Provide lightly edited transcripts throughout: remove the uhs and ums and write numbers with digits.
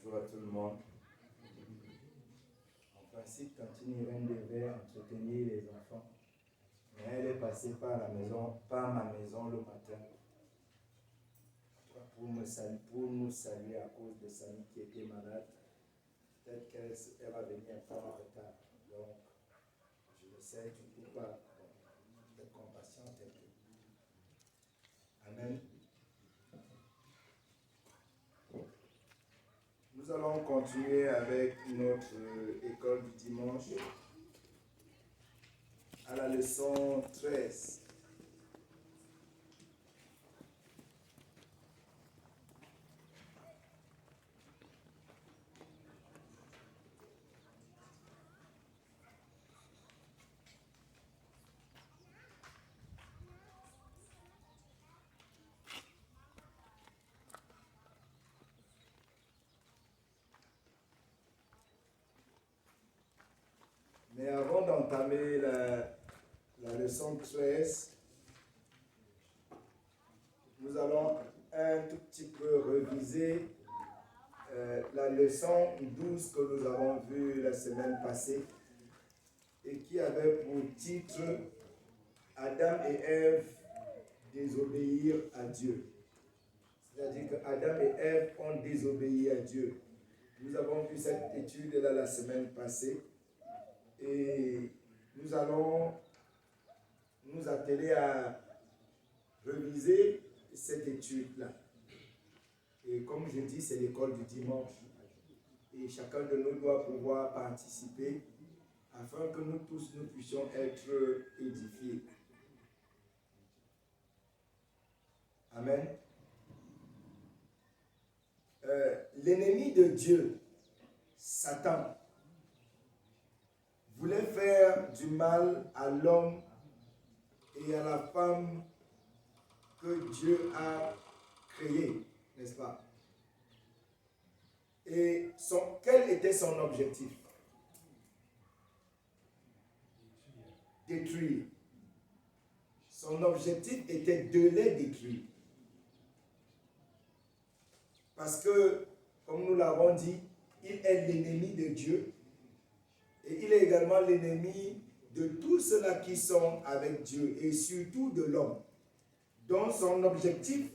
Bonjour à tout le monde. En principe, Tantine Irène devait entretenir les enfants, mais elle est passée par ma maison le matin pour nous saluer à cause de Samy qui était malade. Peut-être qu'elle va venir un peu en retard. Donc, je le sais, tu ne peux pas être compatiente un peu. Amen. Nous allons continuer avec notre école du dimanche à la leçon 13. Mais avant d'entamer la leçon 13, nous allons un tout petit peu réviser la leçon 12 que nous avons vue la semaine passée et qui avait pour titre Adam et Ève désobéir à Dieu. C'est-à-dire que Adam et Ève ont désobéi à Dieu. Nous avons vu cette étude-là la semaine passée. Et nous allons nous atteler à réviser cette étude-là. Et comme je dis, c'est l'école du dimanche. Et chacun de nous doit pouvoir participer afin que nous tous, nous puissions être édifiés. Amen. L'ennemi de Dieu, Satan, voulait faire du mal à l'homme et à la femme que Dieu a créé, n'est-ce pas? Et quel était son objectif? Détruire. Son objectif était de les détruire. Parce que, comme nous l'avons dit, il est l'ennemi de Dieu. Et il est également l'ennemi de tous ceux-là qui sont avec Dieu et surtout de l'homme. Donc son objectif,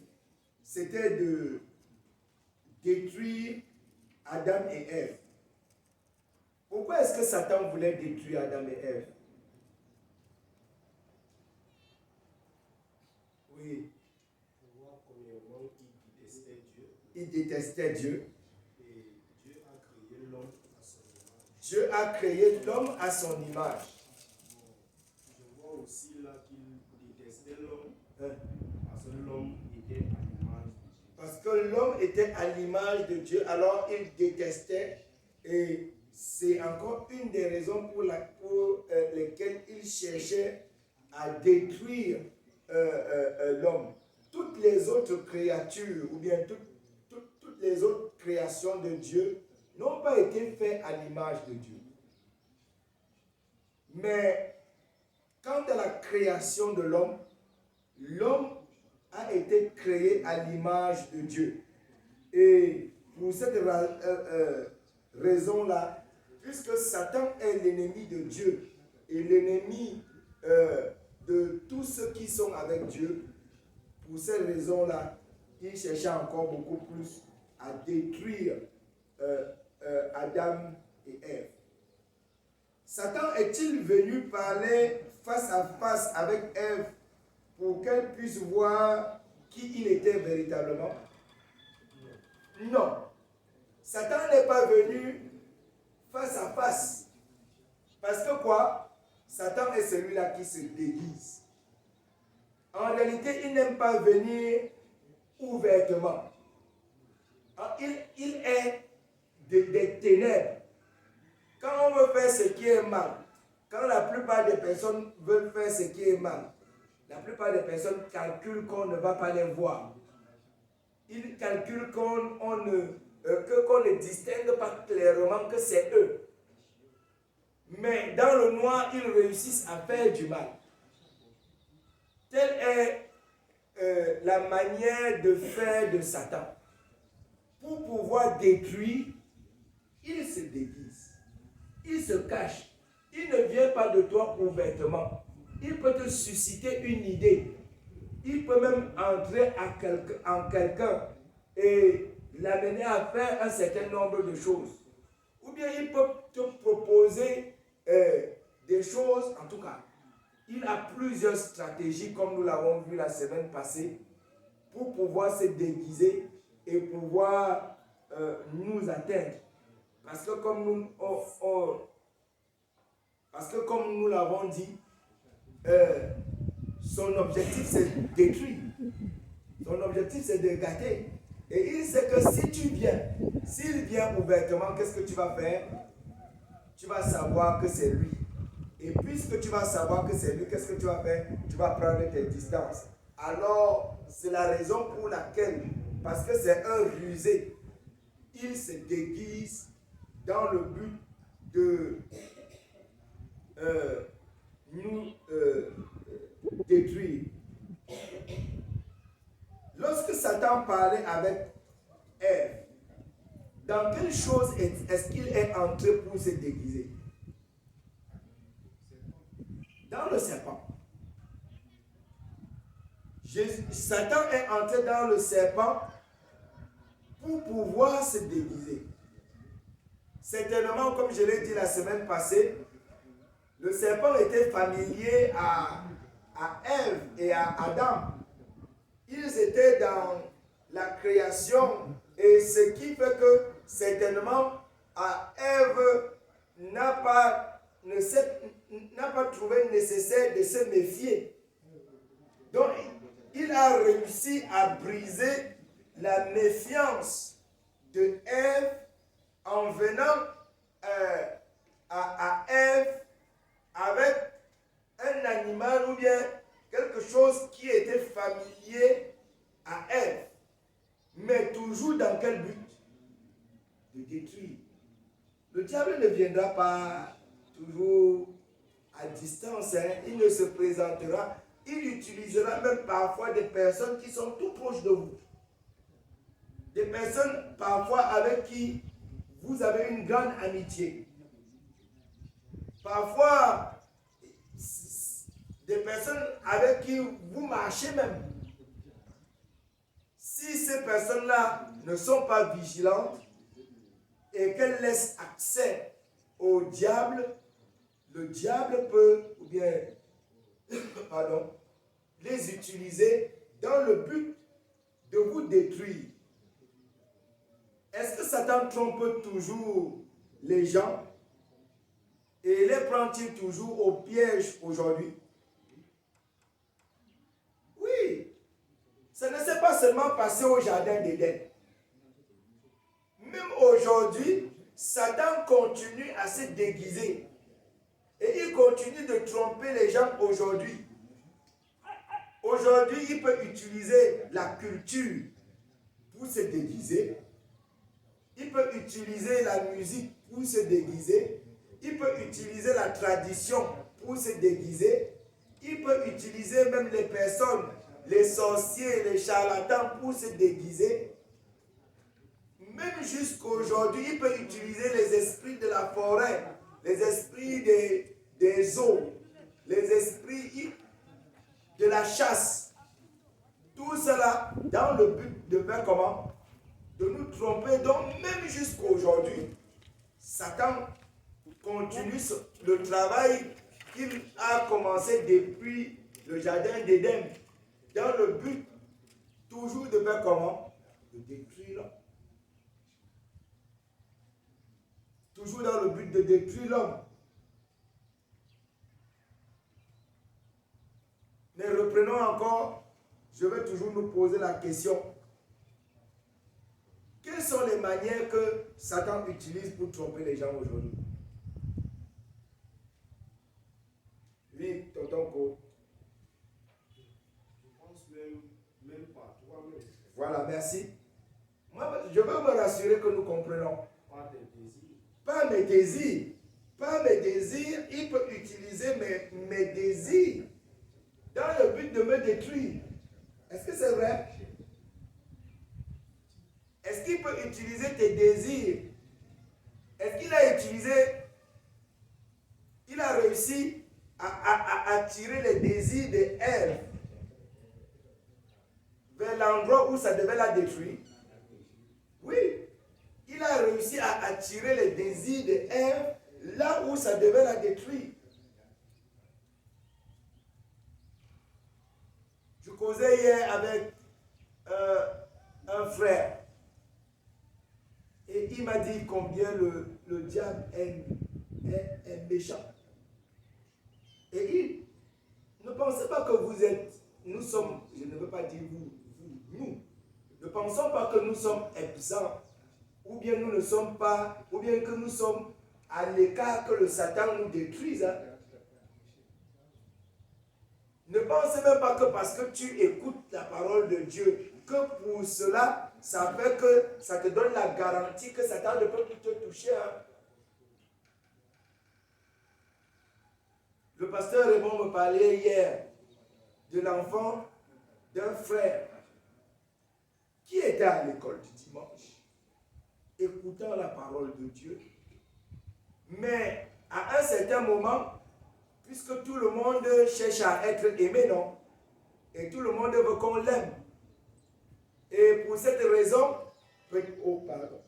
c'était de détruire Adam et Ève. Pourquoi est-ce que Satan voulait détruire Adam et Ève? Oui. Pour voir premièrement qu'il détestait Dieu. Il détestait Dieu. Et Dieu a créé l'homme à son image. Dieu a créé l'homme à son image. Je vois aussi là qu'il détestait l'homme. Parce que l'homme était à l'image de Dieu. Parce que l'homme était à l'image de Dieu, alors il détestait. Et c'est encore une des raisons pour lesquelles il cherchait à détruire l'homme. Toutes les autres créatures, ou bien toutes les autres créations de Dieu, n'ont pas été faites à l'image de Dieu. Mais quant à la création de l'homme, l'homme a été créé à l'image de Dieu. Et pour cette raison-là, puisque Satan est l'ennemi de Dieu et l'ennemi de tous ceux qui sont avec Dieu, pour cette raison-là, il cherchait encore beaucoup plus à détruire Adam et Ève. Satan est-il venu parler face à face avec Ève pour qu'elle puisse voir qui il était véritablement? Non. Satan n'est pas venu face à face. Parce que quoi? Satan est celui-là qui se déguise. En réalité, il n'aime pas venir ouvertement. Il est des ténèbres. Quand on veut faire ce qui est mal, quand la plupart des personnes veulent faire ce qui est mal, la plupart des personnes calculent qu'on ne va pas les voir. Ils calculent qu'on ne distingue pas clairement que c'est eux. Mais dans le noir, ils réussissent à faire du mal. Telle est la manière de faire de Satan. Pour pouvoir détruire, il se déguise, il se cache, il ne vient pas de toi ouvertement. Il peut te susciter une idée. Il peut même entrer en quelqu'un et l'amener à faire un certain nombre de choses. Ou bien il peut te proposer des choses, en tout cas. Il a plusieurs stratégies, comme nous l'avons vu la semaine passée, pour pouvoir se déguiser et pouvoir nous atteindre. Parce que comme nous l'avons dit, son objectif c'est de détruire. Son objectif c'est de gâter. Et il sait que si tu viens, s'il vient ouvertement, qu'est-ce que tu vas faire? Tu vas savoir que c'est lui. Et puisque tu vas savoir que c'est lui, qu'est-ce que tu vas faire? Tu vas prendre tes distances. Alors, c'est la raison pour laquelle, parce que c'est un rusé, il se déguise dans le but de nous détruire. Lorsque Satan parlait avec Ève, dans quelle chose est-ce qu'il est entré pour se déguiser? Dans le serpent. Satan est entré dans le serpent pour pouvoir se déguiser. Certainement, comme je l'ai dit la semaine passée, le serpent était familier à Ève et à Adam. Ils étaient dans la création et ce qui fait que certainement Ève n'a pas trouvé nécessaire de se méfier. Donc il a réussi à briser la méfiance de Ève en venant à Ève avec un animal ou bien quelque chose qui était familier à Ève. Mais toujours dans quel but? De détruire. Le diable ne viendra pas toujours à distance, hein. Il ne se présentera. Il utilisera même parfois des personnes qui sont tout proches de vous. Des personnes parfois avec qui vous avez une grande amitié. Parfois, des personnes avec qui vous marchez même. Si ces personnes-là ne sont pas vigilantes et qu'elles laissent accès au diable, le diable peut, ou bien, les utiliser dans le but de vous détruire. Est-ce que Satan trompe toujours les gens et les prend-il toujours au piège aujourd'hui? Oui. Ça ne s'est pas seulement passé au jardin d'Éden. Même aujourd'hui, Satan continue à se déguiser. Et il continue de tromper les gens aujourd'hui. Aujourd'hui, il peut utiliser la culture pour se déguiser. Il peut utiliser la musique pour se déguiser. Il peut utiliser la tradition pour se déguiser. Il peut utiliser même les personnes, les sorciers, les charlatans pour se déguiser. Même jusqu'aujourd'hui, il peut utiliser les esprits de la forêt, les esprits des eaux, les esprits de la chasse. Tout cela dans le but de faire comment? De nous tromper. Donc même jusqu'aujourd'hui, Satan continue le travail qu'il a commencé depuis le jardin d'Éden, dans le but toujours de faire comment? De détruire l'homme. Toujours dans le but de détruire l'homme. Mais reprenons encore, je vais toujours nous poser la question. Quelles sont les manières que Satan utilise pour tromper les gens aujourd'hui? Oui, tonton Ko. Je pense même pas toi-même. Voilà, merci. Moi, je veux me rassurer que nous comprenons. Pas tes désirs. Pas mes désirs. Pas mes désirs. Il peut utiliser mes désirs dans le but de me détruire. Est-ce que c'est vrai? Est-ce qu'il peut utiliser tes désirs? est-ce qu'il a utilisé, il a réussi à attirer les désirs de Ève vers l'endroit où ça devait la détruire? Oui, il a réussi à attirer les désirs de Ève là où ça devait la détruire. Je causais hier avec un frère et il m'a dit combien le diable est méchant. Et il ne pensez pas que vous êtes, nous sommes, je ne veux pas dire vous, nous, ne pensons pas que nous sommes exempts, ou bien nous ne sommes pas, ou bien que nous sommes à l'écart, que le Satan nous détruise. Hein. Ne pensez même pas que parce que tu écoutes la parole de Dieu, que pour cela, ça fait que ça te donne la garantie que Satan ne peut plus te toucher. Hein. Le pasteur Raymond me parlait hier de l'enfant d'un frère qui était à l'école du dimanche, écoutant la parole de Dieu. Mais à un certain moment, puisque tout le monde cherche à être aimé, non? Et tout le monde veut qu'on l'aime. Et pour cette raison, oh, pardon.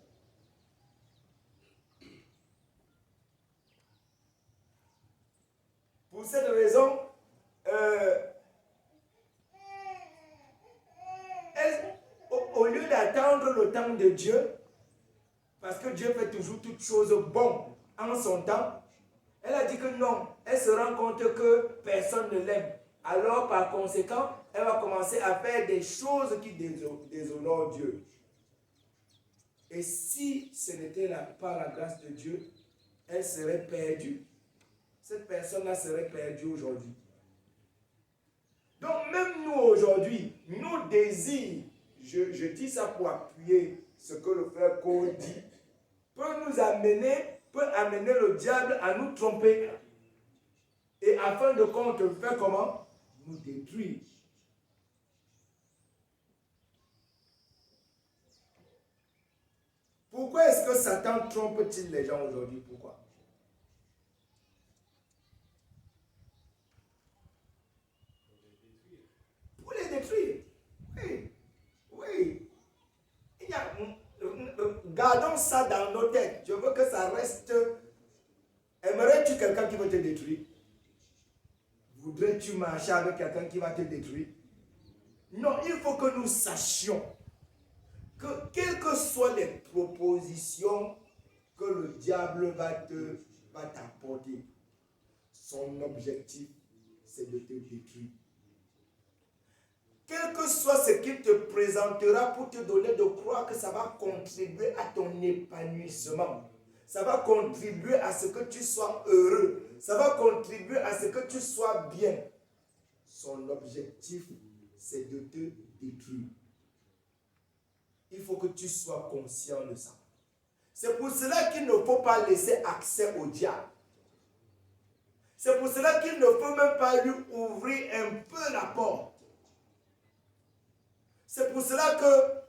Pour cette raison, au lieu d'attendre le temps de Dieu, parce que Dieu fait toujours toutes choses bonnes en son temps, elle a dit que non, elle se rend compte que personne ne l'aime. Alors par conséquent, elle va commencer à faire des choses qui déshonorent Dieu. Et si ce n'était pas la grâce de Dieu, elle serait perdue. Cette personne-là serait perdue aujourd'hui. Donc même nous aujourd'hui, nos désirs, je dis ça pour appuyer ce que le frère Cole dit, peut amener le diable à nous tromper. Et afin de compte faire comment? Nous détruire. Pourquoi est-ce que Satan trompe-t-il les gens aujourd'hui? Pourquoi? Pour les détruire. Oui. Oui. Gardons ça dans nos têtes. Je veux que ça reste. Aimerais-tu quelqu'un qui va te détruire? Voudrais-tu marcher avec quelqu'un qui va te détruire? Non, il faut que nous sachions que quelles que soient les propositions que le diable va t'apporter, son objectif, c'est de te détruire. Quel que soit ce qu'il te présentera pour te donner de croire que ça va contribuer à ton épanouissement, ça va contribuer à ce que tu sois heureux, ça va contribuer à ce que tu sois bien. Son objectif, c'est de te détruire. Il faut que tu sois conscient de ça. C'est pour cela qu'il ne faut pas laisser accès au diable. C'est pour cela qu'il ne faut même pas lui ouvrir un peu la porte. C'est pour cela que,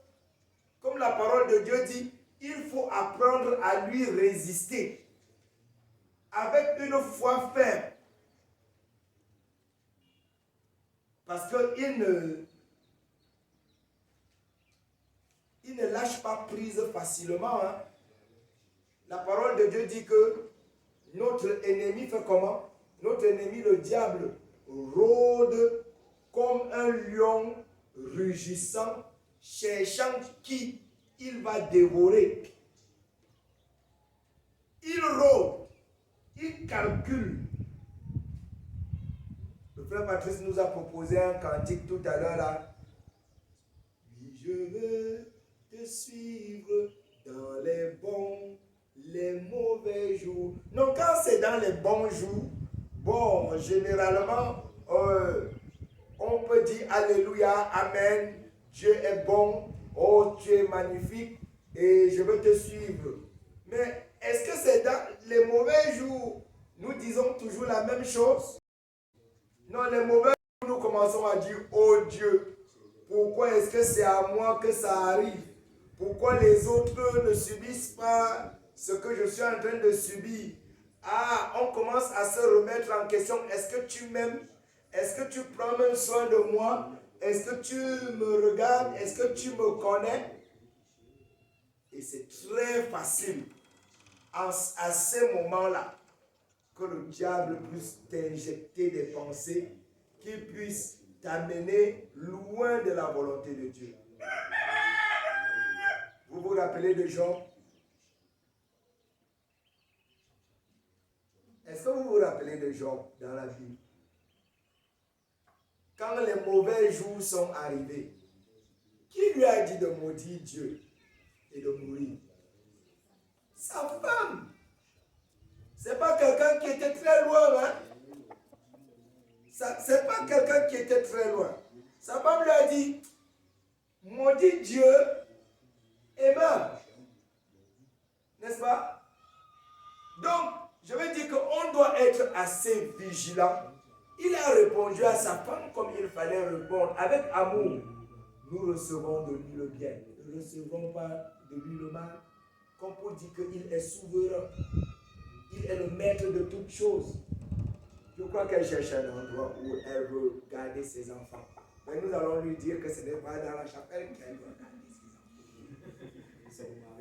comme la parole de Dieu dit, il faut apprendre à lui résister avec une foi ferme. Parce qu'il ne lâche pas prise facilement. Hein. La parole de Dieu dit que notre ennemi fait comment? Notre ennemi, le diable, rôde comme un lion rugissant, cherchant qui il va dévorer. Il rôde, il calcule. Le frère Patrice nous a proposé un cantique tout à l'heure là. Oui, je veux te suivre dans les bons, les mauvais jours. Non, quand c'est dans les bons jours, bon, généralement, on peut dire Alléluia, Amen, Dieu est bon, oh, tu es magnifique et je veux te suivre. Mais est-ce que c'est dans les mauvais jours, nous disons toujours la même chose? Non, les mauvais jours, nous commençons à dire, oh Dieu, pourquoi est-ce que c'est à moi que ça arrive? Pourquoi les autres ne subissent pas ce que je suis en train de subir. Ah, on commence à se remettre en question. Est-ce que tu m'aimes? Est-ce que tu prends même soin de moi? Est-ce que tu me regardes? Est-ce que tu me connais? Et c'est très facile à ces moments-là que le diable puisse t'injecter des pensées qui puissent t'amener loin de la volonté de Dieu. Vous vous rappelez de Job? Est-ce que vous vous rappelez de Job dans la Bible? Quand les mauvais jours sont arrivés, qui lui a dit de maudire Dieu et de mourir? Sa femme. C'est pas quelqu'un qui était très loin, hein? C'est pas quelqu'un qui était très loin. Sa femme lui a dit, maudit Dieu et meurs. N'est-ce pas? Donc, je veux dire qu'on doit être assez vigilant. Il a répondu à sa femme comme il fallait répondre, avec amour. Nous recevons de lui le bien. Nous ne recevons pas de lui le mal. Comme pour dire qu'il est souverain. Il est le maître de toutes choses. Je crois qu'elle cherche un endroit où elle veut garder ses enfants. Mais nous allons lui dire que ce n'est pas dans la chapelle qu'elle doit garder ses enfants.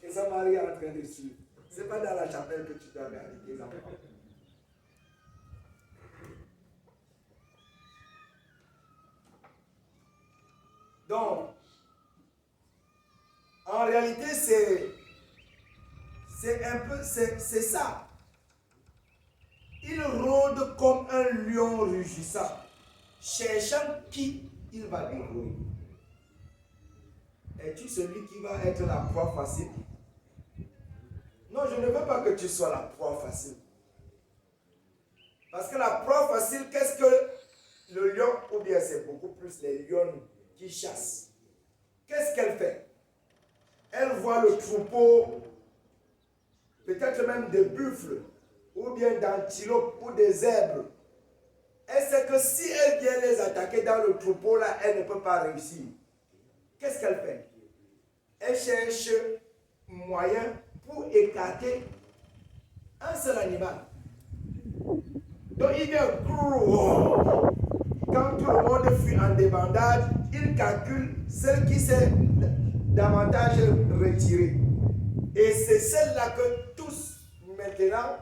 Et son mari est en train de suivre. Ce n'est pas dans la chapelle que tu dois garder tes enfants. Donc, en réalité, c'est ça. Il rôde comme un lion rugissant, cherchant qui il va dévorer. Es-tu celui qui va être la proie facile? Non, je ne veux pas que tu sois la proie facile. Parce que la proie facile, qu'est-ce que le lion, ou bien c'est beaucoup plus les lions qui chassent. Qu'est-ce qu'elle fait? Elle voit le troupeau, peut-être même des buffles, ou bien d'antilopes, ou des zèbres. Elle sait que si elle vient les attaquer dans le troupeau, là, elle ne peut pas réussir. Qu'est-ce qu'elle fait? Elle cherche moyen pour écarter un seul animal. Donc il vient, quand tout le monde fuit en débandade, il calcule celle qui s'est davantage retirée. Et c'est celle-là que tous maintenant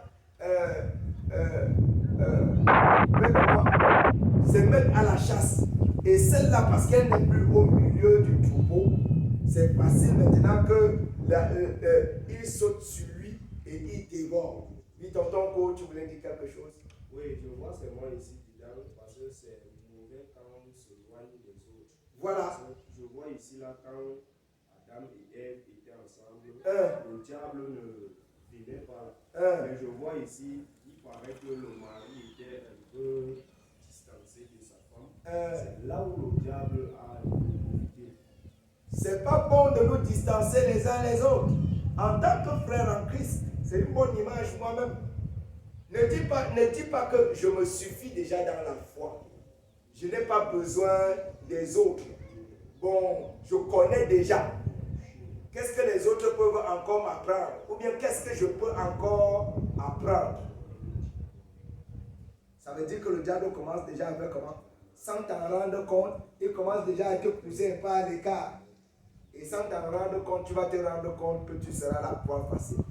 se mettent à la chasse. Et celle-là, parce qu'elle n'est plus au milieu du troupeau, c'est facile maintenant qu'il saute sur lui et il dévore. Oui, tonton Ko, tu voulais dire quelque chose? Oui, je vois seulement ici dedans parce que c'est mauvais quand on s'éloigne des autres. Voilà. Je vois ici là quand Adam et Ève étaient ensemble, le diable ne venait pas. Mais je vois ici, il paraît que le mari était un peu distancé de sa femme. C'est là où le diable a profité. C'est pas bon de nous distancer les uns les autres. En tant que frère en Christ, c'est une bonne image moi-même. Ne dis pas que je me suffis déjà dans la foi. Je n'ai pas besoin des autres. Bon, je connais déjà. Qu'est-ce que les autres peuvent encore m'apprendre? Ou bien qu'est-ce que je peux encore apprendre? Ça veut dire que le diable commence déjà à faire comment? Sans t'en rendre compte, il commence déjà à te pousser un pas à l'écart. Et sans t'en rendre compte, tu vas te rendre compte que tu seras la proie facile.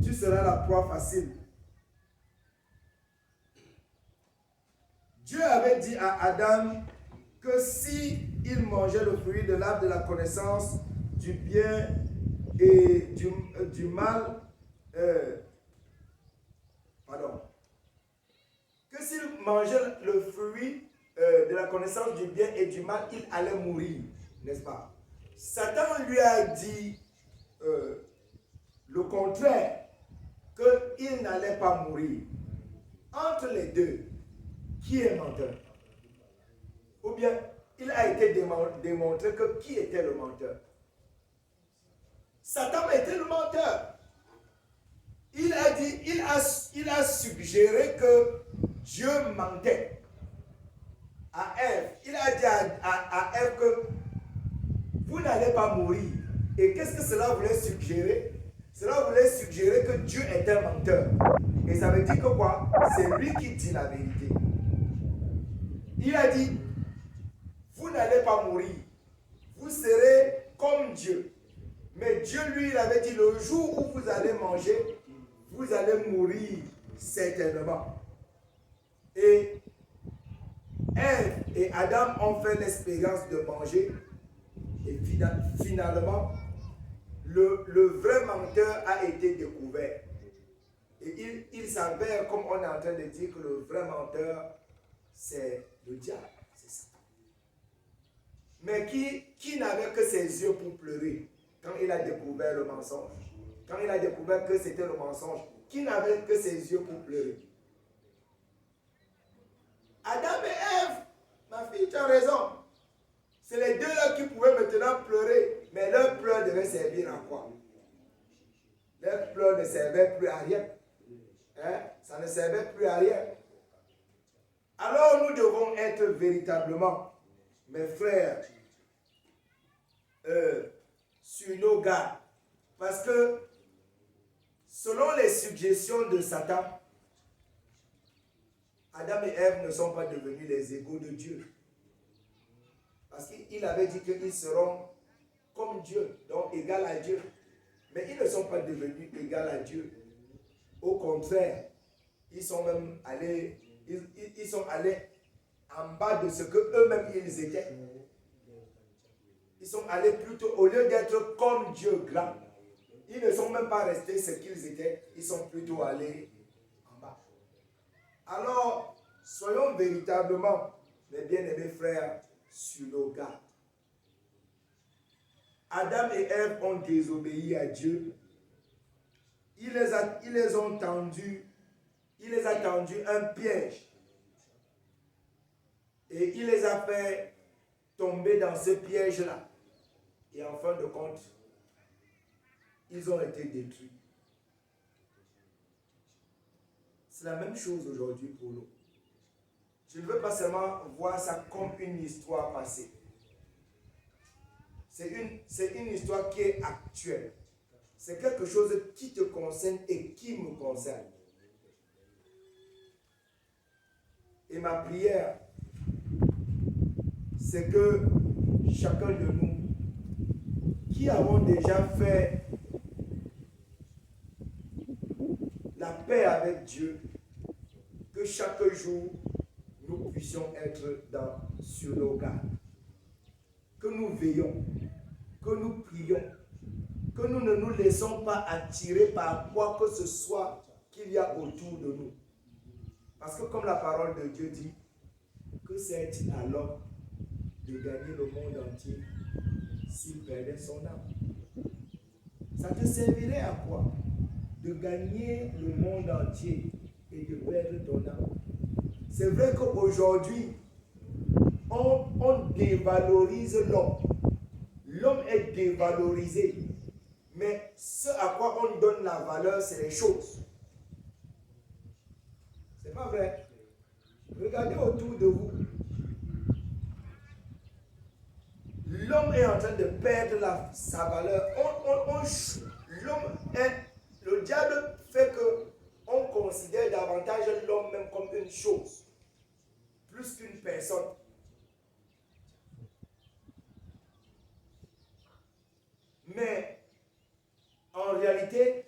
Tu seras la proie facile. Dieu avait dit à Adam que si il mangeait le fruit de l'arbre de la connaissance du bien et du mal, que s'il mangeait le fruit de la connaissance du bien et du mal, il allait mourir, n'est-ce pas? Satan lui a dit le contraire, qu'il n'allait pas mourir. Entre les deux, qui est menteur? Ou bien, il a été démontré que qui était le menteur? Satan était le menteur. Il a dit, il a suggéré que Dieu mentait à Ève. Il a dit à Ève que vous n'allez pas mourir. Et qu'est-ce que cela voulait suggérer? Cela voulait suggérer que Dieu est un menteur. Et ça veut dire que quoi? C'est lui qui dit la vérité. Il a dit, vous n'allez pas mourir. Vous serez comme Dieu. Mais Dieu, lui, il avait dit, le jour où vous allez manger, vous allez mourir certainement. Et Ève et Adam ont fait l'expérience de manger. Et finalement, le vrai menteur a été découvert. Et il s'avère, comme on est en train de dire, que le vrai menteur, c'est le diable, c'est Satan. Mais qui n'avait que ses yeux pour pleurer quand il a découvert le mensonge? Quand il a découvert que c'était le mensonge, qui n'avait que ses yeux pour pleurer? Adam et Ève, ma fille, tu as raison. C'est les deux-là qui pouvaient maintenant pleurer, mais leur pleurs devait servir à quoi? Leur pleurs ne servaient plus à rien. Hein? Ça ne servait plus à rien. Alors nous devons être véritablement, mes frères, sur nos gardes. Parce que selon les suggestions de Satan, Adam et Ève ne sont pas devenus les égaux de Dieu. Parce qu'il avait dit qu'ils seront comme Dieu, donc égal à Dieu. Mais ils ne sont pas devenus égal à Dieu. Au contraire, ils sont même allés, ils sont allés en bas de ce que eux-mêmes ils étaient. Ils sont allés plutôt, au lieu d'être comme Dieu grand, ils ne sont même pas restés ce qu'ils étaient, ils sont plutôt allés en bas. Alors, soyons véritablement, mes bien-aimés frères, sur nos gardes. Adam et Ève ont désobéi à Dieu. Il les a tendu un piège. Et il les a fait tomber dans ce piège-là. Et en fin de compte, ils ont été détruits. C'est la même chose aujourd'hui pour nous. Je ne veux pas seulement voir ça comme une histoire passée. C'est une histoire qui est actuelle. C'est quelque chose qui te concerne et qui me concerne. Et ma prière, c'est que chacun de nous, qui avons déjà fait la paix avec Dieu, que chaque jour, nous puissions être sur nos gardes. Que nous veillons, que nous prions, que nous ne nous laissons pas attirer par quoi que ce soit qu'il y a autour de nous. Parce que comme la parole de Dieu dit, que sert-il à l'homme de gagner le monde entier s'il perdait son âme? Ça te servirait à quoi de gagner le monde entier et de perdre ton âme? C'est vrai qu'aujourd'hui, on dévalorise l'homme. L'homme est dévalorisé. Mais ce à quoi on donne la valeur, c'est les choses. C'est pas vrai. Regardez autour de vous. L'homme est en train de perdre sa valeur. Le diable fait qu'on considère davantage l'homme même comme une chose, plus qu'une personne. Mais en réalité,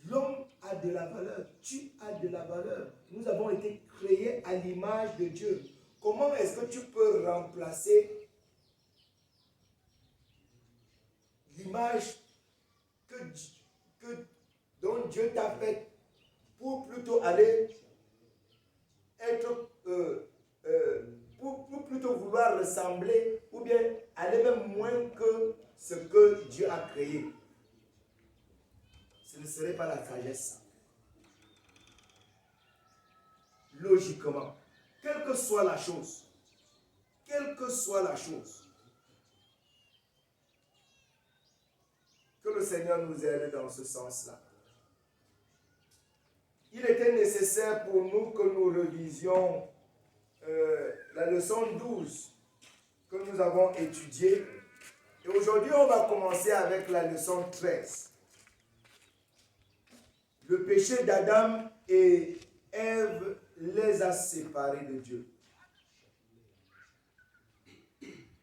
l'homme a de la valeur. Tu as de la valeur. Nous avons été créés à l'image de Dieu. Comment est-ce que tu peux remplacer l'image dont Dieu t'a faite pour plutôt aller être, pour plutôt vouloir ressembler ou bien aller même moins que ce que Dieu a créé? Ce ne serait pas la sagesse. Logiquement, quelle que soit la chose, que le Seigneur nous aide dans ce sens-là. Il était nécessaire pour nous que nous revisions la leçon 12 que nous avons étudiée Et aujourd'hui, on va commencer avec la leçon 13. Le péché d'Adam et Ève les a séparés de Dieu.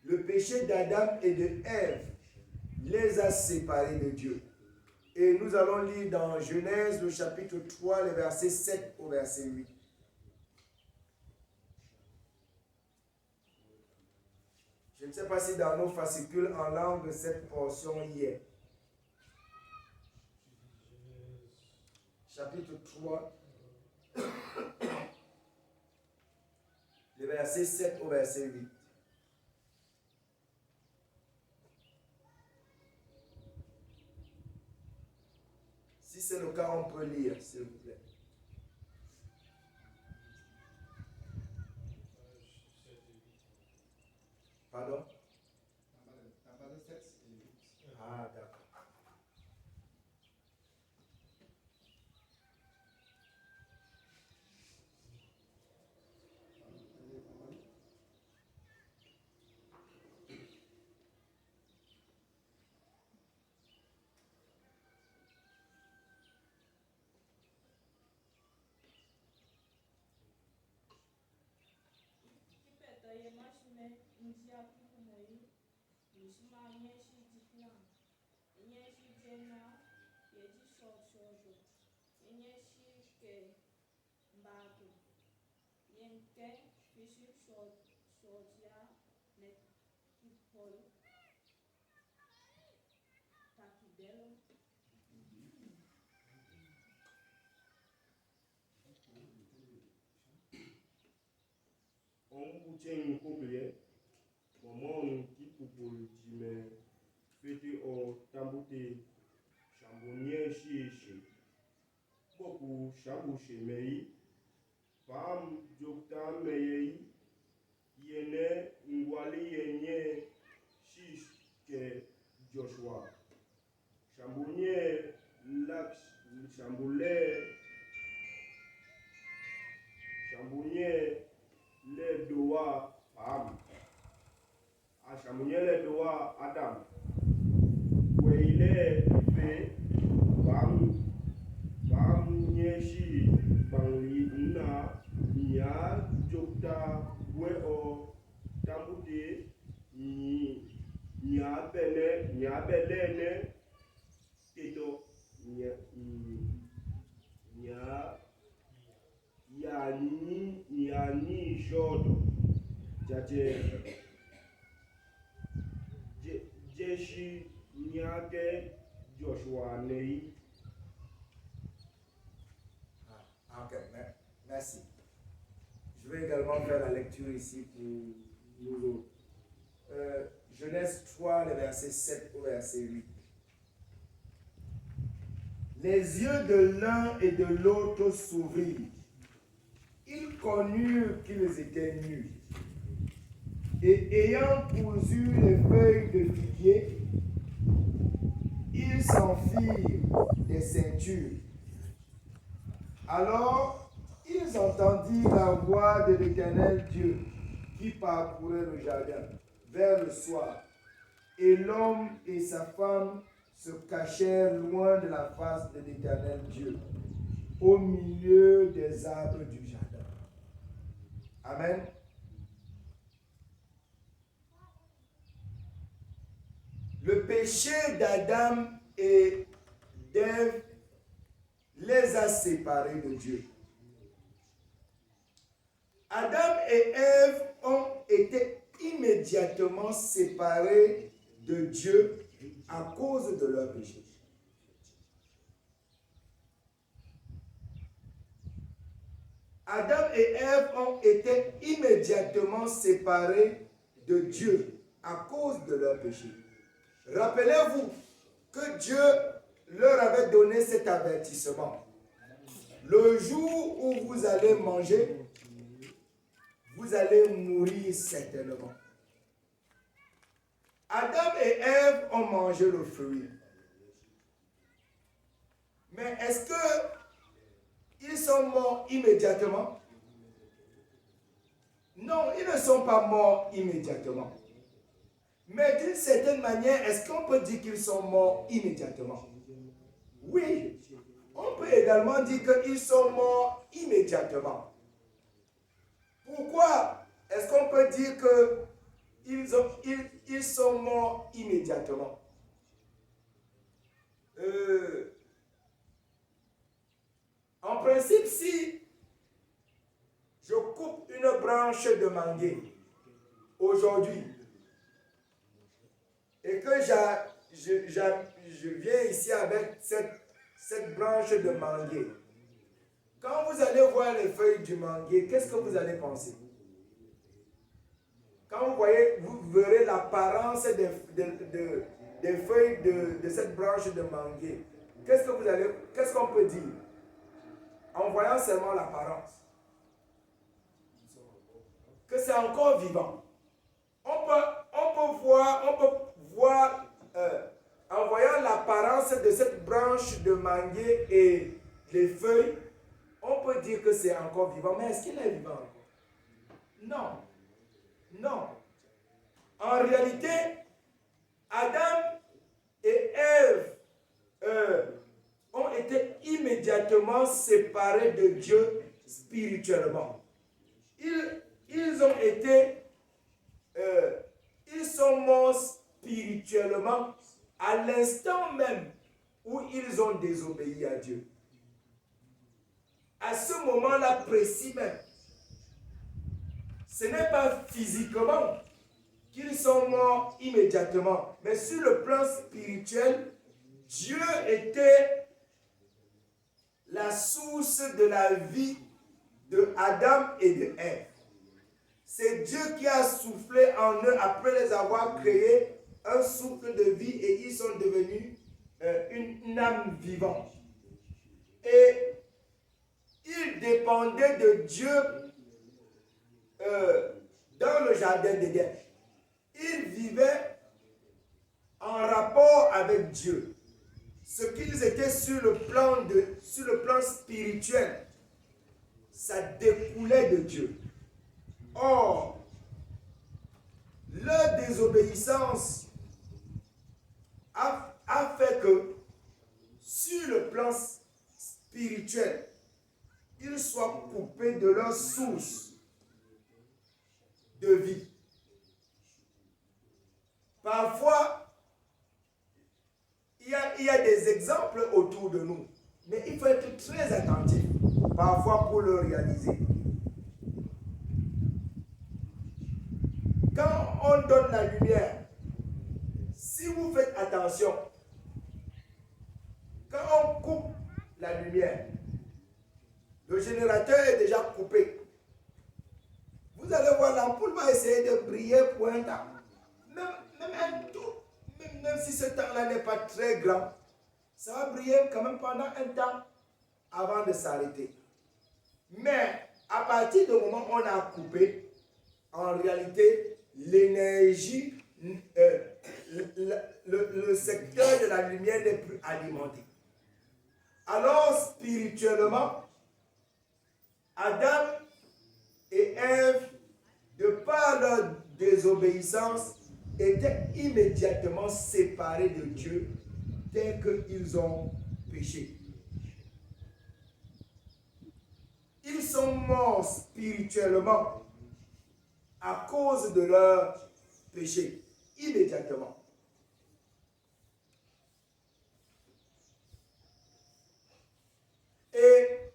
Le péché d'Adam et de Ève les a séparés de Dieu. Et nous allons lire dans Genèse, le chapitre 3, les versets 7 au verset 8. Je ne sais pas si dans nos fascicules en langue, cette portion y est. Chapitre 3, les versets 7 au verset 8. Si c'est le cas, on peut lire, s'il vous plaît. Pardon? Ah, d'accord. On tient une combien, moment qui pour dire fêter au tambouté chambonnier chiché beaucoup chambouché mais femme jokta mais yene ngwali yenye chiche que Joshua chambonnier lax chamboulé chambonnier les doigts femme a chambonnier les doigts Adam où il est fait femme nyeshi bangli na nya jokta we o tambute nya belene teto nya ni jodo jaje jeshi nyake Joshua nei. Ok, merci. Je vais également faire la lecture ici pour nous autres. Genèse 3, les versets 7 au verset 8. Les yeux de l'un et de l'autre s'ouvrirent. Ils connurent qu'ils étaient nus. Et ayant cousu les feuilles de figuier, ils s'en firent des ceintures. Alors, ils entendirent la voix de l'Éternel Dieu qui parcourait le jardin vers le soir. Et l'homme et sa femme se cachèrent loin de la face de l'Éternel Dieu, au milieu des arbres du jardin. Amen. Le péché d'Adam et d'Ève les a séparés de Dieu. Adam et Ève ont été immédiatement séparés de Dieu à cause de leur péché. Adam et Ève ont été immédiatement séparés de Dieu à cause de leur péché. Rappelez-vous que Dieu leur avait donné cet avertissement. Le jour où vous allez manger, vous allez mourir certainement. Adam et Ève ont mangé le fruit. Mais est-ce qu'ils sont morts immédiatement? Non, ils ne sont pas morts immédiatement. Mais d'une certaine manière, est-ce qu'on peut dire qu'ils sont morts immédiatement? Oui. On peut également dire qu'ils sont morts immédiatement. Pourquoi est-ce qu'on peut dire qu'ils sont morts immédiatement? En principe, si je coupe une branche de manguier aujourd'hui et que je viens ici avec cette branche de manguier, quand vous allez voir les feuilles du manguier, qu'est-ce que vous allez penser? Quand vous voyez, vous verrez l'apparence des feuilles de cette branche de manguier. Qu'est-ce qu'on peut dire? En voyant seulement l'apparence, que c'est encore vivant. On peut voir en voyant l'apparence de cette branche de manguier et les feuilles, on peut dire que c'est encore vivant. Mais est-ce qu'il est vivant encore? Non. Non. En réalité, Adam et Ève ont été immédiatement séparés de Dieu spirituellement. Ils sont morts spirituellement à l'instant même où ils ont désobéi à Dieu. À ce moment-là précis même, ce n'est pas physiquement qu'ils sont morts immédiatement, mais sur le plan spirituel, Dieu était la source de la vie de Adam et de Ève. C'est Dieu qui a soufflé en eux après les avoir créés un souffle de vie et ils sont devenus une âme vivante. Et ils dépendaient de Dieu dans le jardin d'Éden. Ils vivaient en rapport avec Dieu. Ce qu'ils étaient sur le plan spirituel, ça découlait de Dieu. Or, leur désobéissance a fait que, sur le plan spirituel, ils soient coupés de leur source de vie. Parfois, il y a des exemples autour de nous, mais il faut être très attentif, parfois pour le réaliser. Quand on donne la lumière, si vous faites attention, quand on coupe la lumière, le générateur est déjà coupé. Vous allez voir, l'ampoule va essayer de briller pour un temps. Même si ce temps-là n'est pas très grand, ça va briller quand même pendant un temps avant de s'arrêter. Mais à partir du moment où on a coupé, en réalité, l'énergie, le secteur de la lumière n'est plus alimenté. Alors, spirituellement, Adam et Ève, de par leur désobéissance, étaient immédiatement séparés de Dieu dès qu'ils ont péché. Ils sont morts spirituellement à cause de leur péché, immédiatement. Et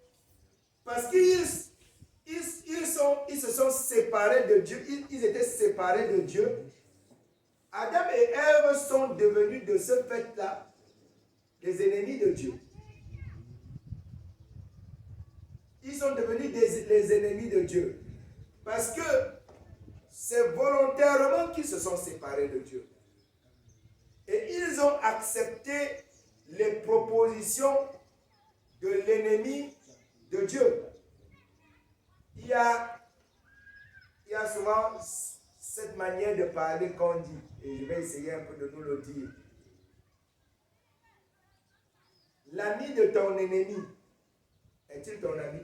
parce qu'ils se sont séparés de Dieu, ils étaient séparés de Dieu, Adam et Ève sont devenus de ce fait-là des ennemis de Dieu. Ils sont devenus les ennemis de Dieu. Parce que c'est volontairement qu'ils se sont séparés de Dieu. Et ils ont accepté les propositions de l'ennemi de Dieu. Il y a souvent cette manière de parler qu'on dit, et je vais essayer un peu de nous le dire. L'ami de ton ennemi, est-il ton ami?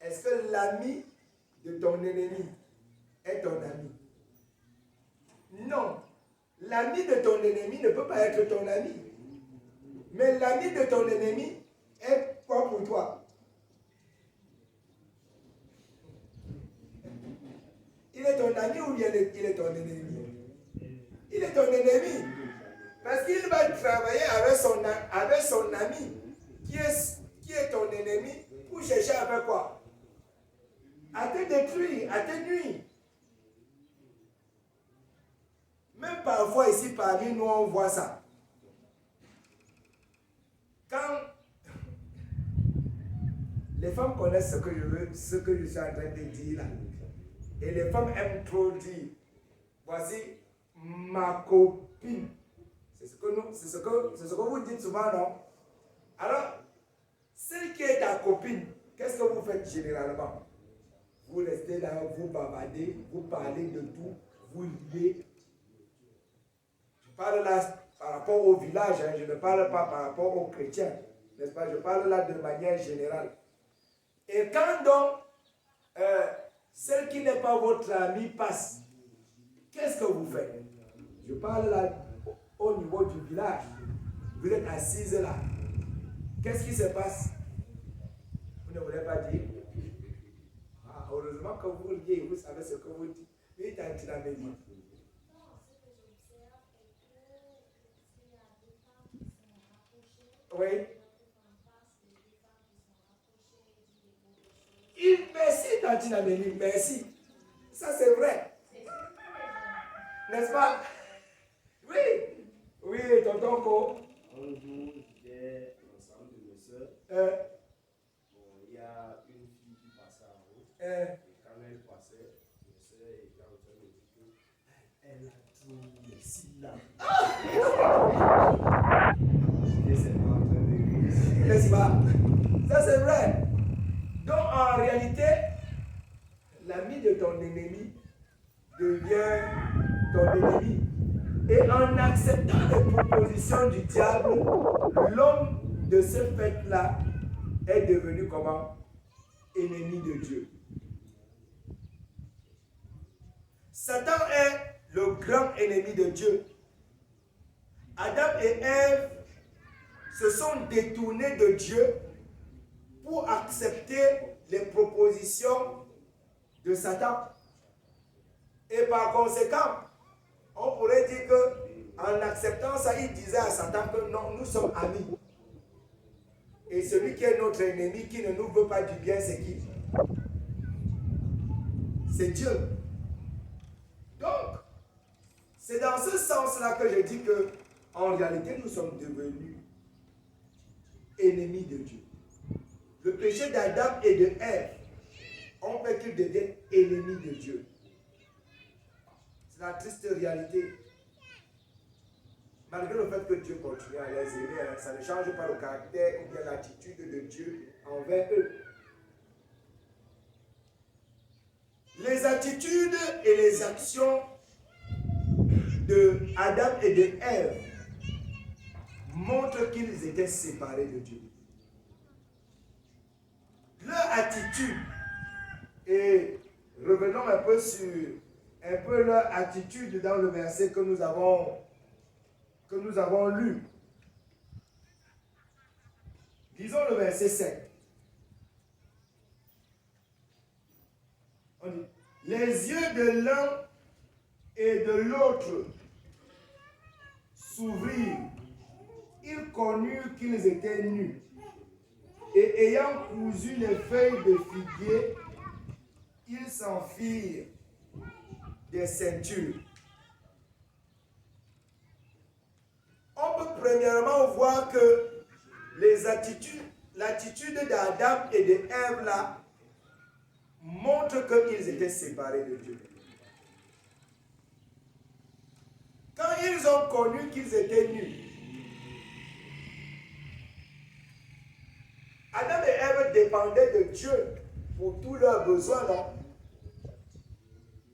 est-ce que l'ami de ton ennemi est ton ami? Non. L'ami de ton ennemi ne peut pas être ton ami. Mais l'ami de ton ennemi est quoi pour toi? Il est ton ami ou il est ton ennemi? Il est ton ennemi. Parce qu'il va travailler avec son ami qui est ton ennemi pour chercher à faire quoi? À te détruire, à te nuire. Même parfois ici parmi nous on voit ça. Quand les femmes connaissent ce que je suis en train de dire là. Et les femmes aiment trop dire, voici ma copine. C'est ce que vous dites souvent, non? Alors, celle qui est ta copine, qu'est-ce que vous faites généralement? Vous restez là, vous bavardez, vous parlez de tout, vous liez. Je parle là par rapport au village, hein, je ne parle pas par rapport aux chrétiens, n'est-ce pas? Je parle là de manière générale. Et quand donc, celle qui n'est pas votre amie passe, qu'est-ce que vous faites? Je parle là au niveau du village. Vous êtes assises là. Qu'est-ce qui se passe? Vous ne voulez pas dire? Ah, heureusement que vous liez, vous savez ce que vous dites. Oui, tu l'avais dit. Oui. Merci, Tantine Amélie, merci. Ça, c'est vrai. N'est-ce pas? Oui. Oui, tonton Ko. Un jour, j'étais ensemble de mes soeurs. Il y a une fille qui passait en haut. Et quand elle passait, mes soeurs étaient en train de dire qu'elle a tout ici là. N'est-ce pas? Ça, c'est vrai. Donc, en réalité, l'ami de ton ennemi devient ton ennemi. Et en acceptant les propositions du diable, l'homme de ce fait-là est devenu comment? Ennemi de Dieu. Satan est le grand ennemi de Dieu. Adam et Ève se sont détournés de Dieu pour accepter les propositions de Satan. Et par conséquent, on pourrait dire qu'en acceptant ça, il disait à Satan que non, nous sommes amis. Et celui qui est notre ennemi, qui ne nous veut pas du bien, c'est qui? C'est Dieu. Donc, c'est dans ce sens-là que je dis que, en réalité, nous sommes devenus ennemis de Dieu. Le péché d'Adam et de Ève ont fait qu'ils deviennent ennemis de Dieu. C'est la triste réalité. Malgré le fait que Dieu continue à les aimer, ça ne change pas le caractère ou bien l'attitude de Dieu envers eux. Les attitudes et les actions de Adam et de Ève montrent qu'ils étaient séparés de Dieu. Leur attitude, et revenons un peu sur leur attitude dans le verset que nous avons lu. Lisons le verset 7. On dit, les yeux de l'un et de l'autre s'ouvrirent. Ils connurent qu'ils étaient nus. Et ayant cousu les feuilles de figuier, ils s'en firent des ceintures. On peut premièrement voir que l'attitude d'Adam et de Ève là montre qu'ils étaient séparés de Dieu. Quand ils ont connu qu'ils étaient nus, Adam et Ève dépendaient de Dieu pour tous leurs besoins, non?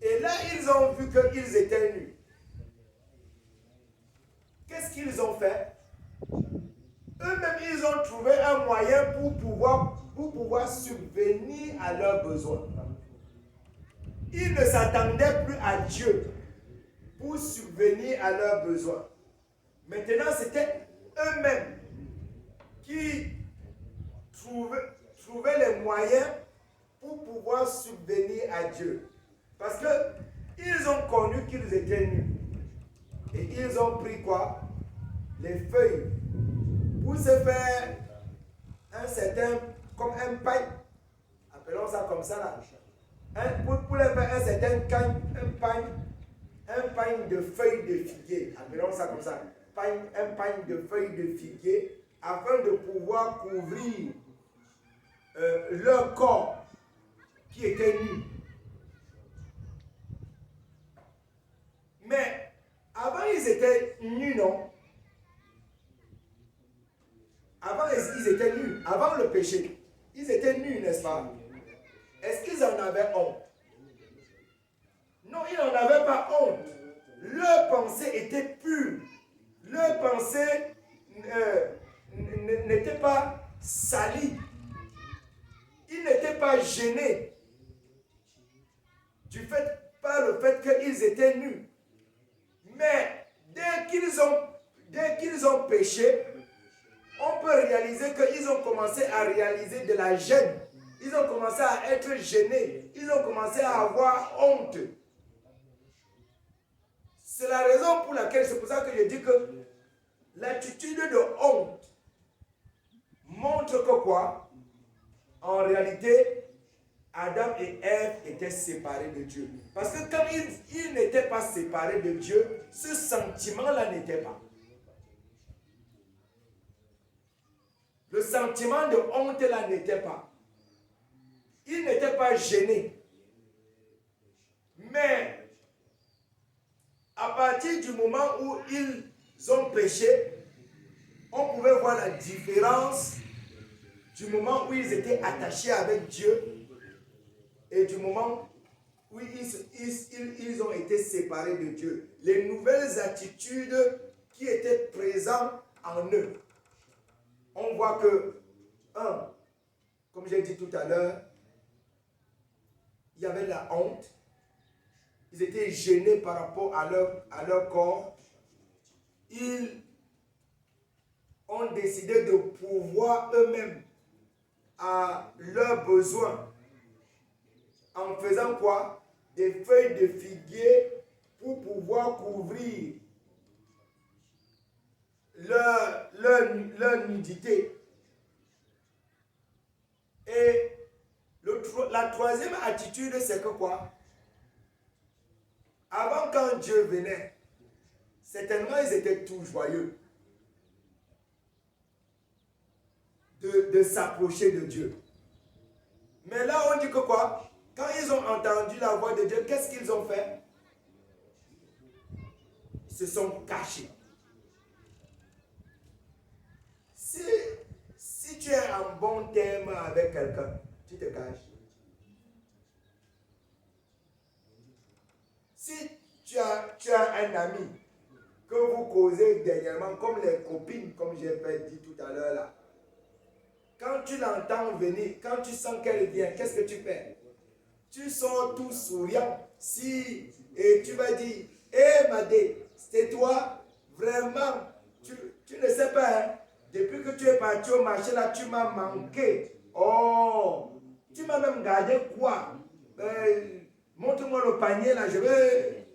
Et là, ils ont vu qu'ils étaient nus. Qu'est-ce qu'ils ont fait? Eux-mêmes, ils ont trouvé un moyen pour pouvoir pour pouvoir subvenir à leurs besoins. Ils ne s'attendaient plus à Dieu pour subvenir à leurs besoins. Maintenant, c'était eux-mêmes qui trouvaient les moyens pour pouvoir subvenir à Dieu. Parce qu'ils ont connu qu'ils étaient nus. Et ils ont pris quoi? Les feuilles. Pour se faire un certain, comme un pain. Appelons ça comme ça là. Pour les faire un certain un pain de feuilles de figuier. Appelons ça comme ça. Un pain de feuilles de figuier. Afin de pouvoir couvrir leur corps qui était nu. Mais avant ils étaient nus, non? Avant ils étaient nus, avant le péché. Ils étaient nus, n'est-ce pas? Est-ce qu'ils en avaient honte? Non, ils n'en avaient pas honte. Leur pensée était pure. Leur pensée n'était pas salie. Ils n'étaient pas gênés par le fait qu'ils étaient nus. Mais dès qu'ils ont péché, on peut réaliser qu'ils ont commencé à réaliser de la gêne. Ils ont commencé à être gênés. Ils ont commencé à avoir honte. C'est la raison pour laquelle, c'est pour ça que je dis que l'attitude de honte montre que quoi? En réalité, Adam et Ève étaient séparés de Dieu. Parce que quand ils n'étaient pas séparés de Dieu, ce sentiment-là n'était pas. Le sentiment de honte-là n'était pas. Ils n'étaient pas gênés. Mais à partir du moment où ils ont péché, on pouvait voir la différence du moment où ils étaient attachés avec Dieu et du moment où ils ont été séparés de Dieu. Les nouvelles attitudes qui étaient présentes en eux. On voit que, comme j'ai dit tout à l'heure, il y avait la honte. Ils étaient gênés par rapport à leur corps. Ils ont décidé de pourvoir eux-mêmes à leurs besoins. En faisant quoi? Des feuilles de figuier pour pouvoir couvrir leur nudité. Et la troisième attitude, c'est que quoi? Avant, quand Dieu venait, certainement ils étaient tout joyeux de s'approcher de Dieu. Mais là, on dit que quoi? Quand ils ont entendu la voix de Dieu, qu'est-ce qu'ils ont fait? Ils se sont cachés. Si tu es en bon terme avec quelqu'un, tu te caches. Si tu as un ami que vous causez dernièrement, comme les copines, comme j'ai dit tout à l'heure là, quand tu l'entends venir, quand tu sens qu'elle vient, qu'est-ce que tu fais? Tu sors tout souriant. Et tu vas dire, hé Madé, c'est toi, vraiment, tu ne sais pas, hein? Depuis que tu es parti au marché là, tu m'as manqué. Oh, tu m'as même gardé quoi? Montre-moi le panier là, je vais.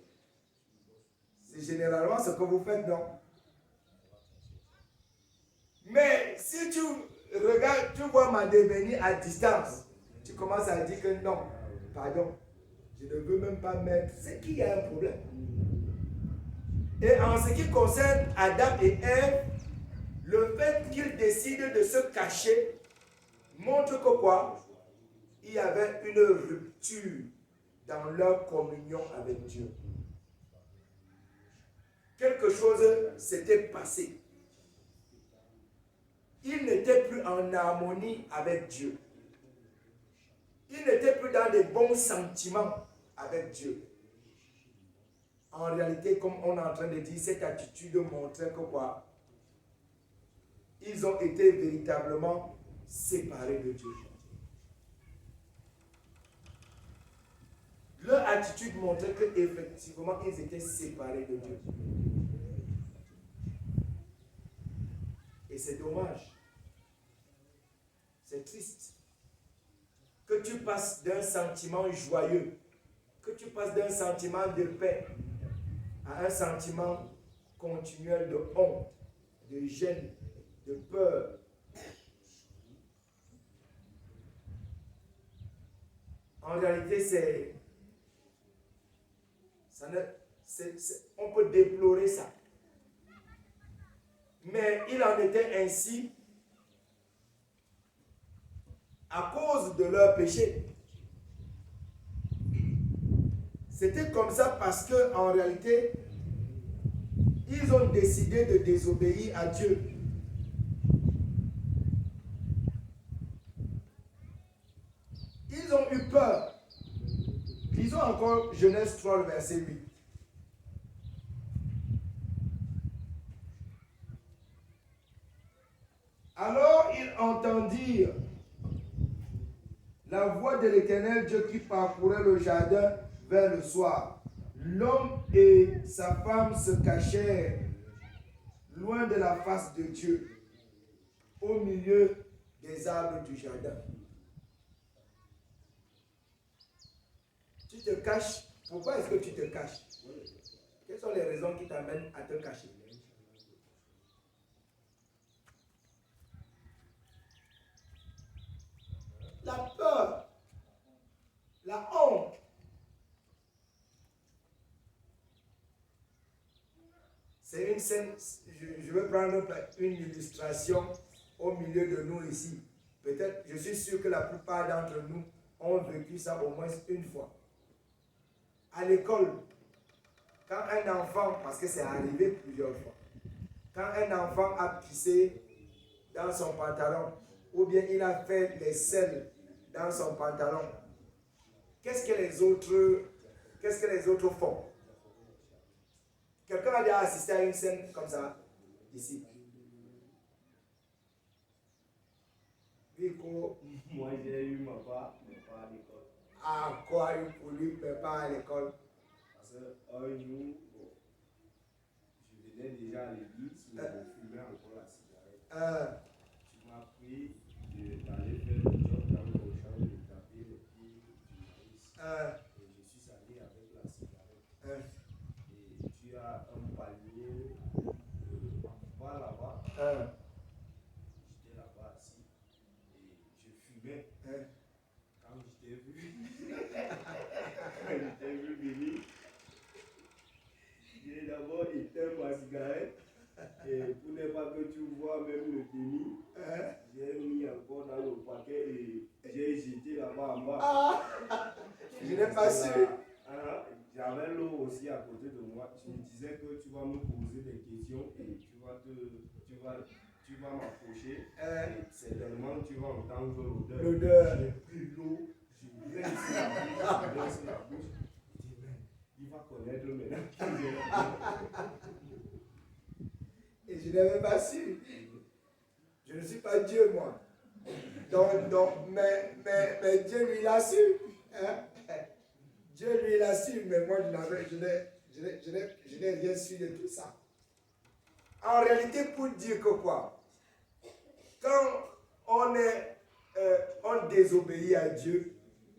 C'est généralement ce que vous faites, non? Mais si tu regardes, tu vois ma devenir à distance, tu commences à dire que non, pardon, je ne veux même pas mettre. C'est qu'il y a un problème. Et en ce qui concerne Adam et Ève, le fait qu'ils décident de se cacher montre que quoi? Il y avait une rupture dans leur communion avec Dieu. Quelque chose s'était passé. Ils n'étaient plus en harmonie avec Dieu. Ils n'étaient plus dans des bons sentiments avec Dieu. En réalité, comme on est en train de dire, cette attitude montrait que quoi? Ils ont été véritablement séparés de Dieu. Leur attitude montrait qu'effectivement, ils étaient séparés de Dieu. Et c'est dommage. C'est triste. Que tu passes d'un sentiment joyeux, que tu passes d'un sentiment de paix à un sentiment continuel de honte, de gêne, de peur. En réalité, on peut déplorer ça. Mais il en était ainsi à cause de leur péché. C'était comme ça parce que en réalité, ils ont décidé de désobéir à Dieu. Ils ont eu peur. Lisons encore Genèse 3, verset 8. Alors ils entendirent la voix de l'Éternel Dieu qui parcourait le jardin vers le soir. L'homme et sa femme se cachèrent loin de la face de Dieu, au milieu des arbres du jardin. Tu te caches. Pourquoi est-ce que tu te caches? Quelles sont les raisons qui t'amènent à te cacher? La peur, la honte. C'est une scène, je vais prendre une illustration au milieu de nous ici. Peut-être, je suis sûr que la plupart d'entre nous ont vécu ça au moins une fois. À l'école, quand un enfant, parce que c'est arrivé plusieurs fois, quand un enfant a pissé dans son pantalon, ou bien il a fait les selles dans son pantalon, qu'est-ce que les autres font? Quelqu'un a déjà assisté à une scène comme ça, ici? Moi, j'ai eu ma part, mais pas à l'école. Ah, quoi, pour lui, mais pas à l'école? Parce que nous, bon, je venais déjà à l'église, mais je fumais encore la cigarette. Tu m'as pris d'aller faire le job dans le champ, de taper les pieds du maïs. Et je suis allé avec la cigarette. Et tu as un panier pas là-bas. J'étais là-bas assis et je fumais. Quand je t'ai vu, venir, j'ai d'abord éteint ma cigarette. Et pour ne pas que tu vois même le déni, j'ai mis encore dans le paquet et j'ai jeté là-bas en bas. Je n'ai pas su. J'avais l'eau aussi à côté de moi. Je me disais que tu vas me poser des questions et tu vas m'approcher. Et certainement tu vas entendre l'odeur. J'ai pris l'eau, je laisse la bouche. Je dis, mais il va connaître maintenant. Et je n'avais pas su. Je ne suis pas Dieu, moi. Mais Dieu, lui, l'a su. Dieu, lui, l'a su, mais moi, je n'ai rien su de tout ça. En réalité, pour dire que quoi? Quand on désobéit à Dieu,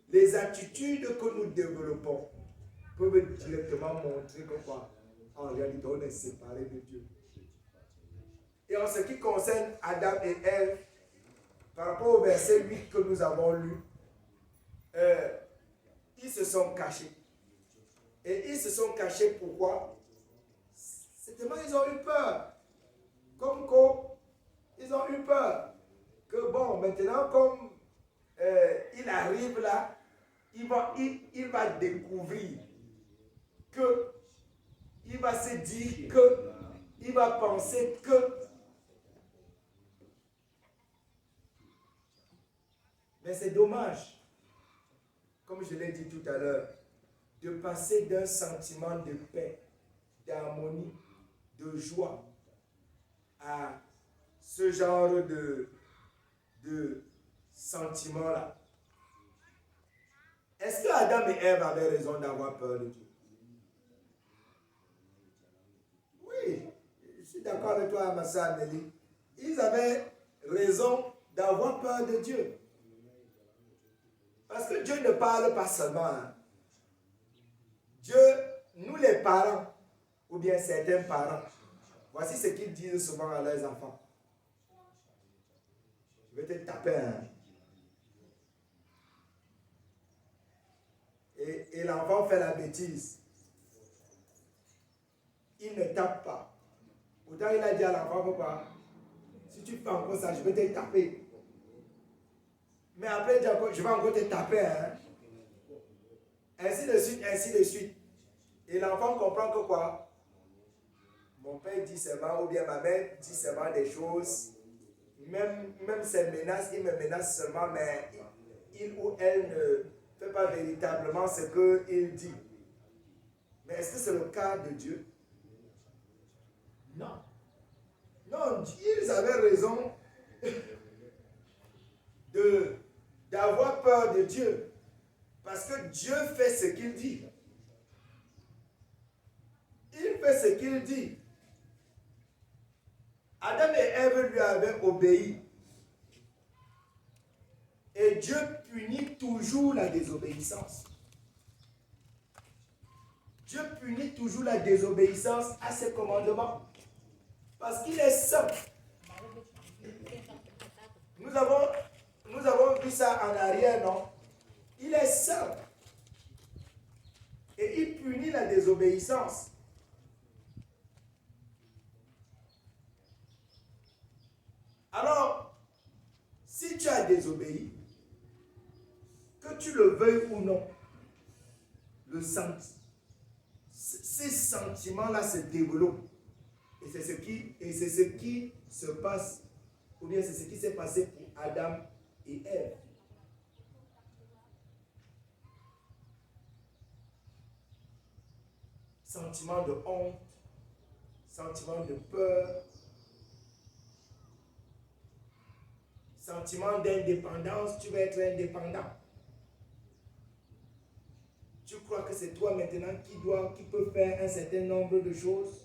les attitudes que nous développons peuvent directement montrer que quoi? En réalité, on est séparé de Dieu. Et en ce qui concerne Adam et Ève, par rapport au verset 8 que nous avons lu, ils se sont cachés. Et ils se sont cachés pourquoi? Certainement, ils ont eu peur. Comme quoi, ils ont eu peur. Que bon, maintenant, comme il arrive là, il va découvrir que, il va se dire que, il va penser que. Mais c'est dommage, comme je l'ai dit tout à l'heure, de passer d'un sentiment de paix, d'harmonie, de joie à ce genre de sentiment-là. Est-ce que Adam et Ève avaient raison d'avoir peur de Dieu? Oui, je suis d'accord avec toi, ma soeur Amélie. Ils avaient raison d'avoir peur de Dieu. Parce que Dieu ne parle pas seulement. Hein. Dieu, nous les parents, ou bien certains parents, voici ce qu'ils disent souvent à leurs enfants. Je vais te taper. Hein. Et l'enfant fait la bêtise. Il ne tape pas. Pourtant, il a dit à l'enfant, papa, si tu fais encore ça, je vais te taper. Mais après, il dit encore, je vais encore te taper. Hein. Ainsi de suite, ainsi de suite. Et l'enfant comprend que quoi? Mon père dit seulement, ou bien ma mère dit seulement des choses. Même ses menaces, il me menace seulement, mais il ou elle ne fait pas véritablement ce qu'il dit. Mais est-ce que c'est le cas de Dieu? Non. Non, ils avaient raison d'avoir peur de Dieu. Parce que Dieu fait ce qu'il dit. Il fait ce qu'il dit. Adam et Ève lui avaient obéi. Et Dieu punit toujours la désobéissance. Dieu punit toujours la désobéissance à ses commandements. Parce qu'il est saint. Nous avons vu ça en arrière, non? Il est saint. Et il punit la désobéissance. Alors, si tu as désobéi, que tu le veuilles ou non, ces sentiments-là se développent. Et c'est ce qui se passe, ou bien c'est ce qui s'est passé pour Adam et Ève. Sentiment de honte, sentiment de peur, sentiment d'indépendance, tu vas être indépendant. Tu crois que c'est toi maintenant qui peut faire un certain nombre de choses?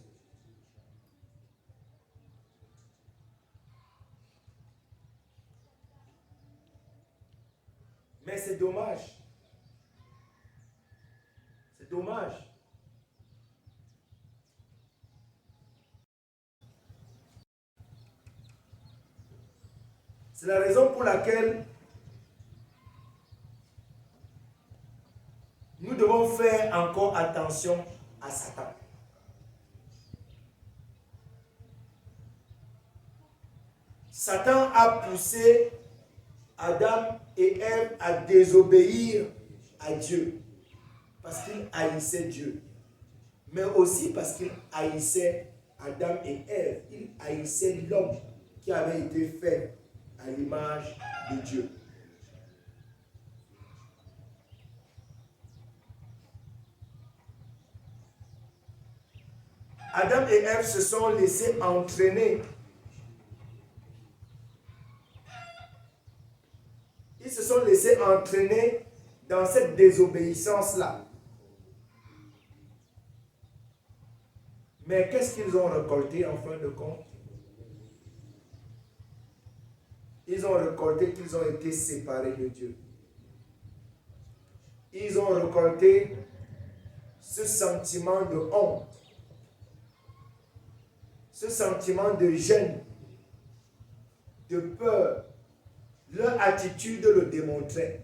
Mais c'est dommage. C'est dommage. C'est la raison pour laquelle nous devons faire encore attention à Satan. Satan a poussé Adam et Ève à désobéir à Dieu parce qu'il haïssait Dieu, mais aussi parce qu'il haïssait Adam et Ève. Il haïssait l'homme qui avait été fait à l'image de Dieu. Adam et Ève se sont laissés entraîner. Ils se sont laissés entraîner dans cette désobéissance-là. Mais qu'est-ce qu'ils ont récolté en fin de compte? Ils ont récolté qu'ils ont été séparés de Dieu. Ils ont récolté ce sentiment de honte, ce sentiment de gêne, de peur. Leur attitude le démontrait.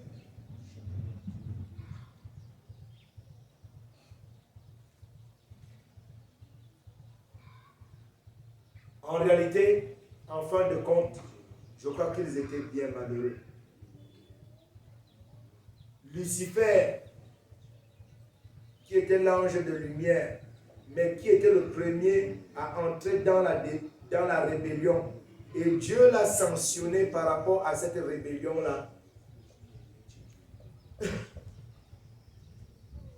En réalité, en fin de compte, je crois qu'ils étaient bien malheureux. Lucifer, qui était l'ange de lumière, mais qui était le premier à entrer dans la rébellion. Et Dieu l'a sanctionné par rapport à cette rébellion-là,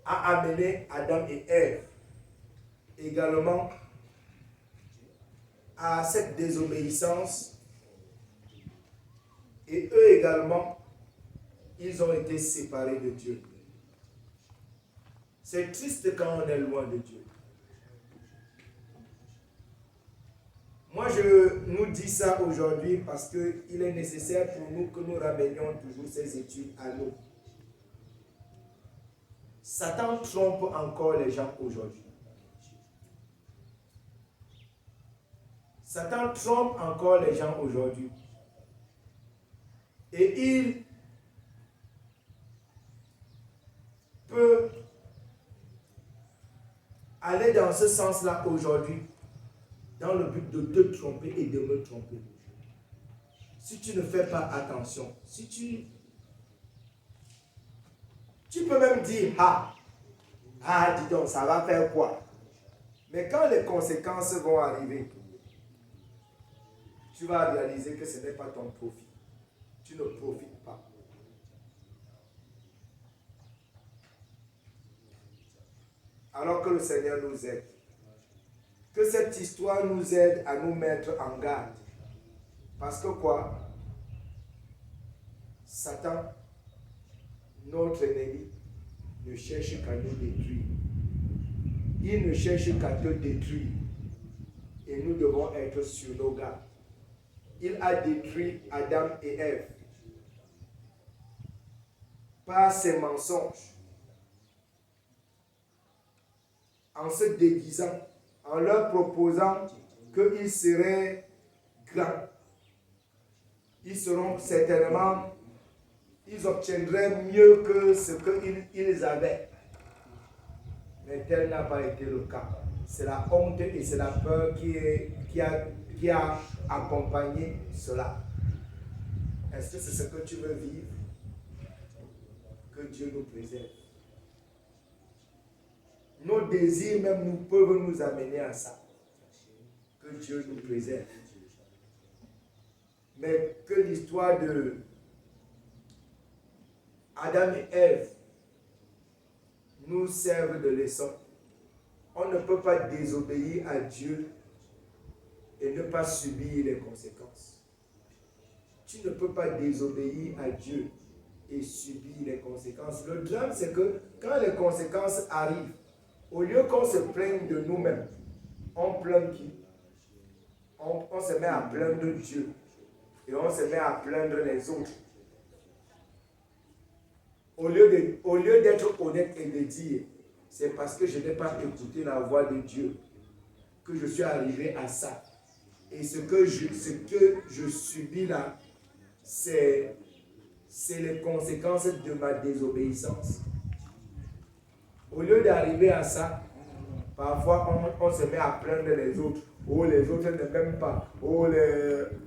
a amené Adam et Ève également à cette désobéissance. Et eux également, ils ont été séparés de Dieu. C'est triste quand on est loin de Dieu. Moi, je nous dis ça aujourd'hui parce qu'il est nécessaire pour nous que nous ramenions toujours ces études à nous. Satan trompe encore les gens aujourd'hui. Satan trompe encore les gens aujourd'hui. Et il peut aller dans ce sens-là aujourd'hui, dans le but de te tromper et de me tromper. Si tu ne fais pas attention, si tu peux même dire, dis donc, ça va faire quoi? Mais quand les conséquences vont arriver, tu vas réaliser que ce n'est pas ton profit. Tu ne profites pas. Alors que le Seigneur nous aide. Que cette histoire nous aide à nous mettre en garde. Parce que quoi? Satan, notre ennemi, ne cherche qu'à nous détruire. Il ne cherche qu'à te détruire. Et nous devons être sur nos gardes. Il a détruit Adam et Ève par ses mensonges, en se déguisant, en leur proposant qu'ils seraient grands. Ils seront certainement, ils obtiendraient mieux que ce qu'ils avaient. Mais tel n'a pas été le cas. C'est la honte et c'est la peur qui a accompagné cela. Est-ce que c'est ce que tu veux vivre? Que Dieu nous préserve. Nos désirs même peuvent nous amener à ça. Que Dieu nous préserve. Mais que l'histoire de Adam et Ève nous serve de leçon. On ne peut pas désobéir à Dieu et ne pas subir les conséquences. Tu ne peux pas désobéir à Dieu et subir les conséquences. Le drame, c'est que quand les conséquences arrivent, au lieu qu'on se plaigne de nous-mêmes, on plaint qui? On se met à plaindre Dieu et on se met à plaindre les autres. Au lieu d'être honnête et de dire, c'est parce que je n'ai pas écouté la voix de Dieu que je suis arrivé à ça. Et ce que je subis là, c'est les conséquences de ma désobéissance. Au lieu d'arriver à ça, parfois on se met à plaindre les autres. Oh, les autres ne m'aiment pas. Oh,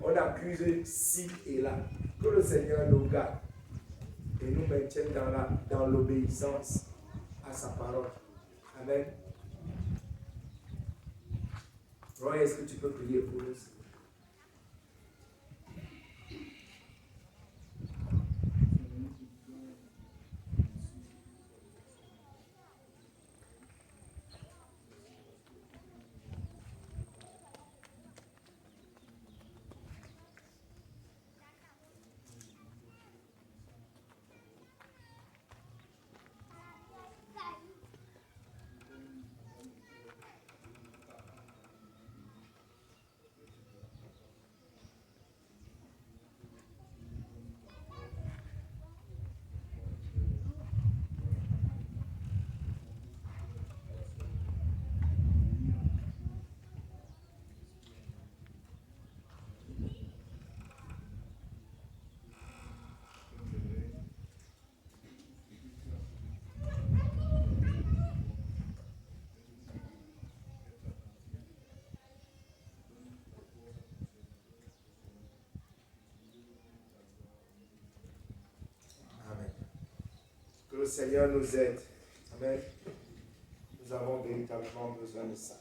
on accuse ci et là. Que le Seigneur nous garde et nous maintienne dans l'obéissance à sa parole. Amen. Roy, est-ce que tu peux prier pour nous? Que le Seigneur nous aide. Amen. Nous avons véritablement besoin de ça.